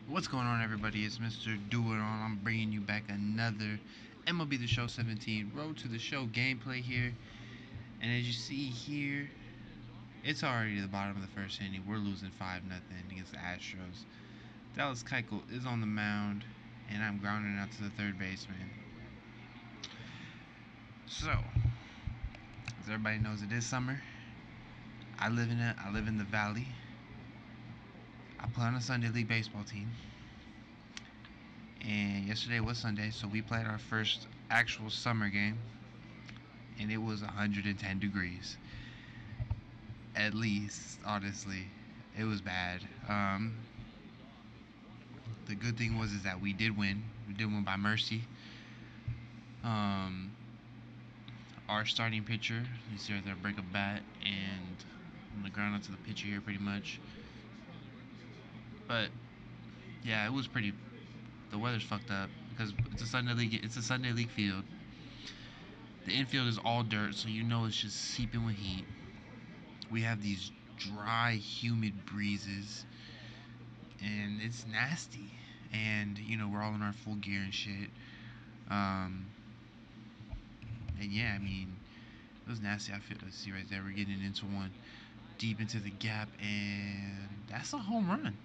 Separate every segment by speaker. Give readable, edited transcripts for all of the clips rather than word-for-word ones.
Speaker 1: What's going on, everybody? It's Mr. Do It On. I'm bringing you back another MLB The Show 17 Road to the Show gameplay here. And as you see here, it's already the bottom of the first inning. We're losing 5-0 against the Astros. Dallas Keuchel is on the mound, and I'm grounding out to the third baseman. So, as everybody knows, it is summer. I live in the valley. I play on a Sunday League baseball team. And yesterday was Sunday, so we played our first actual summer game. And it was 110 degrees. At least, honestly. It was bad. The good thing was that we did win. We did win by mercy. Our starting pitcher, you see right there, break a bat, and I'm gonna ground onto the pitcher here pretty much. But yeah, it was pretty. The weather's fucked up because it's a Sunday league field. The infield is all dirt, so you know it's just seeping with heat. We have these dry, humid breezes, and it's nasty. And we're all in our full gear and shit. And yeah, I mean, it was nasty. Let's see right there, we're getting into one deep into the gap, and that's a home run.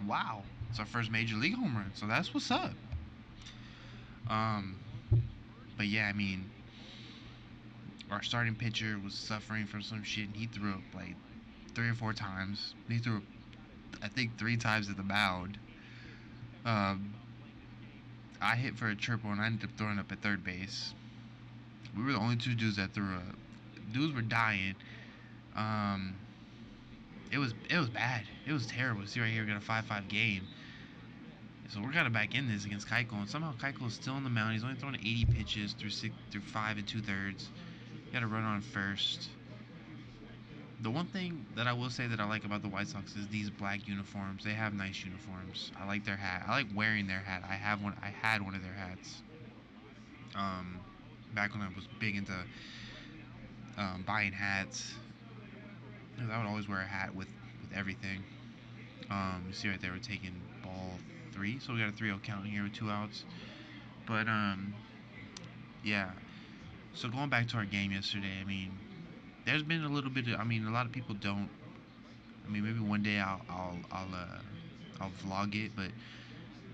Speaker 1: Wow, it's our first major league home run, so that's what's up. But yeah, I mean, our starting pitcher was suffering from some shit, and he threw up like 3 or 4 times. He threw up, I think, 3 times at the mound. I hit for a triple, and I ended up throwing up at third base. We were the only 2 dudes that threw up. Dudes were dying. It was bad. It was terrible. See right here, we got a 5-5 game. So we're kind of back in this against Keuchel, and somehow Keuchel is still on the mound. He's only throwing 80 pitches through 5 2/3. Got a run on first. The one thing that I will say that I like about the White Sox is these black uniforms. They have nice uniforms. I like their hat. I like wearing their hat. I had one of their hats. Back when I was big into buying hats, I would always wear a hat with everything. You see right there, we're taking ball 3, so we got a 3-0 count here with 2 outs. But yeah. So going back to our game yesterday, I mean, there's been a little bit of, a lot of people don't. Maybe one day I'll vlog it, but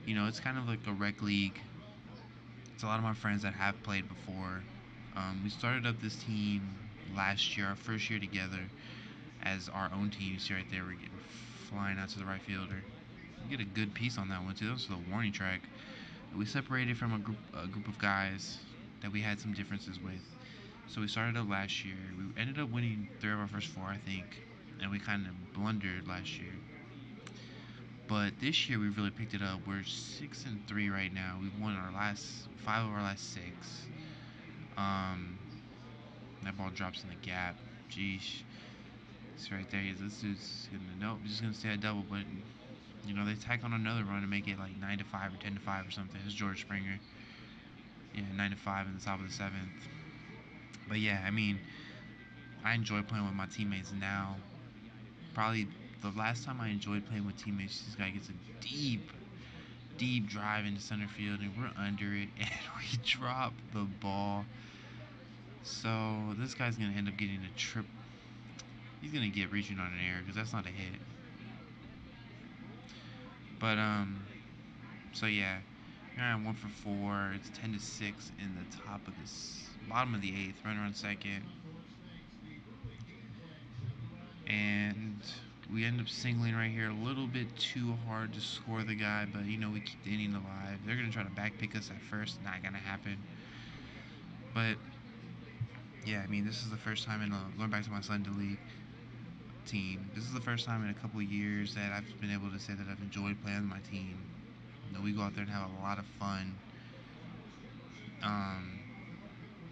Speaker 1: it's kind of like a rec league. It's a lot of my friends that have played before. We started up this team last year, our first year together, as our own team. You see right there, we're flying out to the right fielder. You get a good piece on that one too. This was a warning track. We separated from a group of guys that we had some differences with. So we started up last year. We ended up winning 3 of our first 4, I think, and we kind of blundered last year. But this year we really picked it up. We're 6-3 right now. We've won our last 5 of our last 6. That ball drops in the gap. Jeez. It's right there. This dude's just gonna stay at double, but they tack on another run to make it like 9-5 or 10-5 or something. It's George Springer. Yeah, 9-5 in the top of the 7th. But yeah, I mean, I enjoy playing with my teammates now. Probably the last time I enjoyed playing with teammates, this guy gets a deep drive into center field, and we're under it, and we drop the ball. So this guy's gonna end up getting a trip. He's gonna get reaching on an error because that's not a hit. But so yeah, here I am 1 for 4. It's 10-6 in the top of this bottom of the 8th. Runner on second, and we end up singling right here. A little bit too hard to score the guy, but we keep the inning alive. They're gonna try to backpick us at first. Not gonna happen. But yeah, I mean, this is the first time going back to my Sunday League team. This is the first time in a couple years that I've been able to say that I've enjoyed playing with my team. We go out there and have a lot of fun.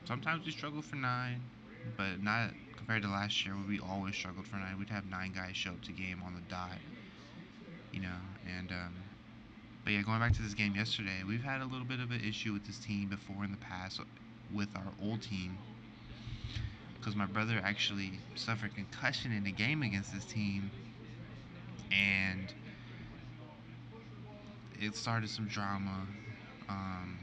Speaker 1: Sometimes we struggle for 9, but not compared to last year where we always struggled for 9. We'd have 9 guys show up to game on the dot. And but yeah, going back to this game yesterday, we've had a little bit of an issue with this team before in the past with our old team, because my brother actually suffered concussion in a game against this team, and it started some drama. Um,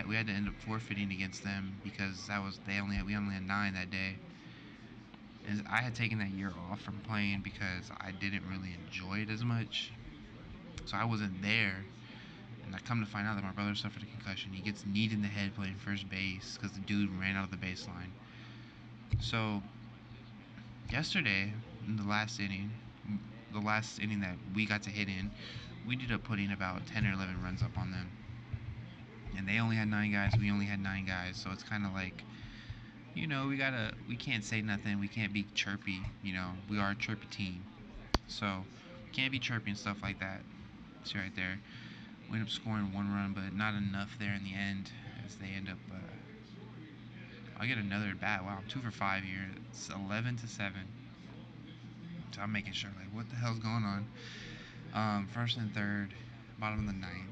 Speaker 1: we had to end up forfeiting against them because we only had 9 that day. And I had taken that year off from playing because I didn't really enjoy it as much. So I wasn't there. And I come to find out that my brother suffered a concussion. He gets kneed in the head playing first base because the dude ran out of the baseline. So yesterday, in the last inning that we got to hit in, we ended up putting about 10 or 11 runs up on them. And they only had 9 guys, we only had 9 guys. So it's kind of like, we can't say nothing. We can't be chirpy. We are a chirpy team. So can't be chirpy and stuff like that. See right there. We end up scoring 1 run, but not enough there in the end as they end up. I'll get another at bat. Wow, I'm 2 for 5 here. It's 11-7. So I'm making sure, like, what the hell's going on? First and third, bottom of the ninth,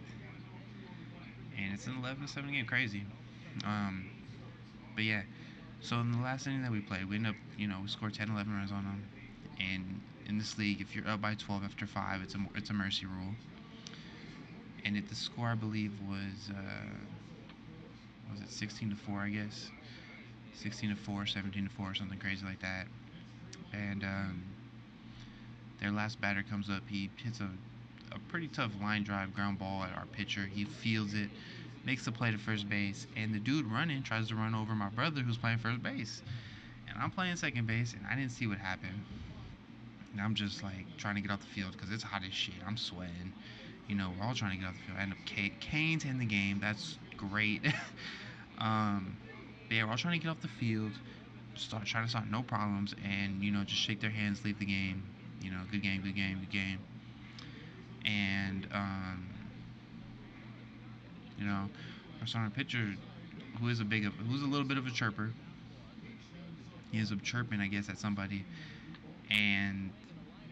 Speaker 1: and it's an 11-7 game. Crazy. But yeah. So in the last inning that we played, we ended up, we scored 10, 11 runs on them. And in this league, if you're up by 12 after 5, it's a mercy rule. And the score, I believe, was it 16-4, I guess, 16-4, 17-4, something crazy like that. And their last batter comes up. He hits a pretty tough line drive ground ball at our pitcher. He fields it, makes the play to first base, and the dude running tries to run over my brother who's playing first base. And I'm playing second base, and I didn't see what happened. And I'm just like trying to get off the field because it's hot as shit. I'm sweating. We're all trying to get off the field. I end up Kane's in the game. That's great. But yeah, we're all trying to get off the field, trying to start no problems, and just shake their hands, leave the game. Good game, good game, good game. And our starting pitcher, who's a little bit of a chirper. He ends up chirping, I guess, at somebody, and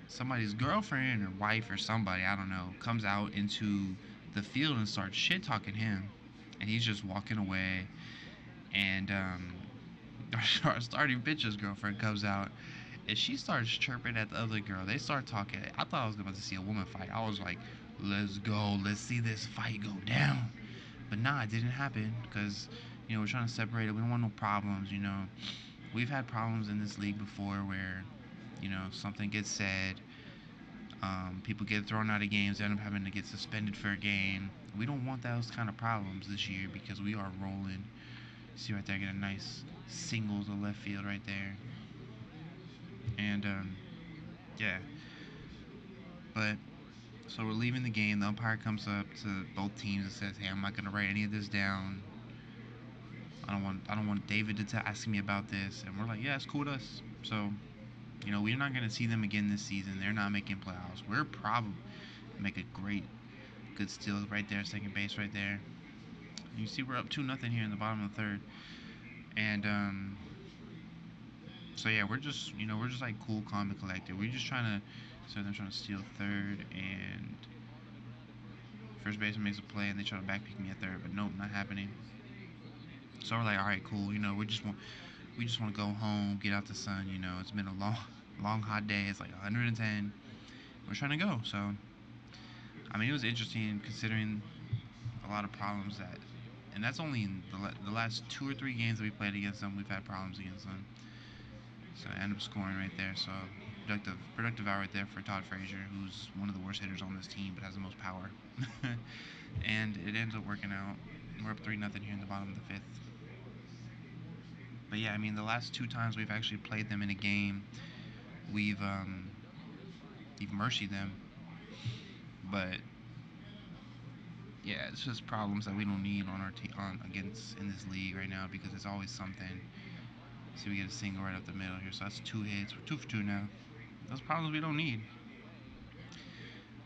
Speaker 1: somebody's girlfriend or wife or somebody, I don't know, comes out into the field and starts shit talking him, and he's just walking away. And our starting pitcher's girlfriend comes out, and she starts chirping at the other girl. They start talking. I thought I was about to see a woman fight. I was like, let's go. Let's see this fight go down. But nah, it didn't happen because, we're trying to separate it. We don't want no problems, We've had problems in this league before where, something gets said. People get thrown out of games. They end up having to get suspended for a game. We don't want those kind of problems this year because we are rolling. See right there, get a nice single to left field right there. And yeah. But so we're leaving the game. The umpire comes up to both teams and says, "Hey, I'm not gonna write any of this down. I don't want David to ask me about this." And we're like, "Yeah, it's cool with us." So, we're not gonna see them again this season. They're not making playoffs. We're probably make a good steal right there, second base right there. You see, we're up 2-0 here in the bottom of the third, and so yeah, we're just like cool, calm, and collected. We're just trying to steal third, and first baseman makes a play, and they try to backpick me at third, but nope, not happening. So we're like, all right, cool. We just want to go home, get out the sun. It's been a long hot day. It's like 110. We're trying to go. So I mean, it was interesting considering a lot of problems and that's only in the last 2 or 3 games that we played against them. We've had problems against them. So I end up scoring right there. So productive out right there for Todd Frazier, who's one of the worst hitters on this team, but has the most power. And it ends up working out. We're up 3-0 here in the bottom of the 5th. But yeah, I mean, the last 2 times we've actually played them in a game, we've mercied them. But yeah, it's just problems that we don't need on our team against in this league right now because it's always something. See, we get a single right up the middle here, so that's 2 hits. We're 2 for 2 now. Those problems we don't need.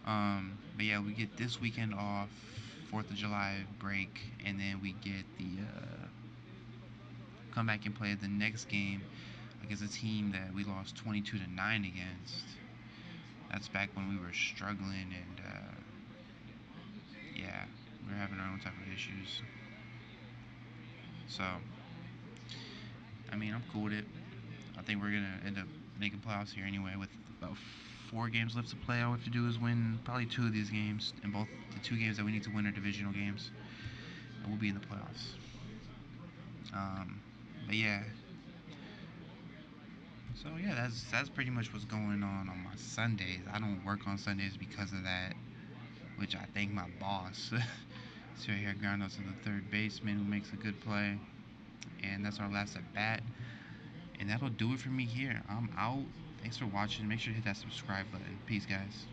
Speaker 1: But yeah, we get this weekend off, 4th of July break, and then we get the come back and play the next game against a team that we lost 22-9 against. That's back when we were struggling, and yeah, we were having our own type of issues. So, I mean, I'm cool with it. I think we're gonna end up making playoffs here anyway with about 4 games left to play. All we have to do is win probably 2 of these games, and both the 2 games that we need to win are divisional games, and we'll be in the playoffs. But yeah. So yeah, that's pretty much what's going on my Sundays. I don't work on Sundays because of that, which I thank my boss. So right here, ground out to the third baseman who makes a good play, and that's our last at bat. And that'll do it for me here. I'm out. Thanks for watching. Make sure to hit that subscribe button. Peace, guys.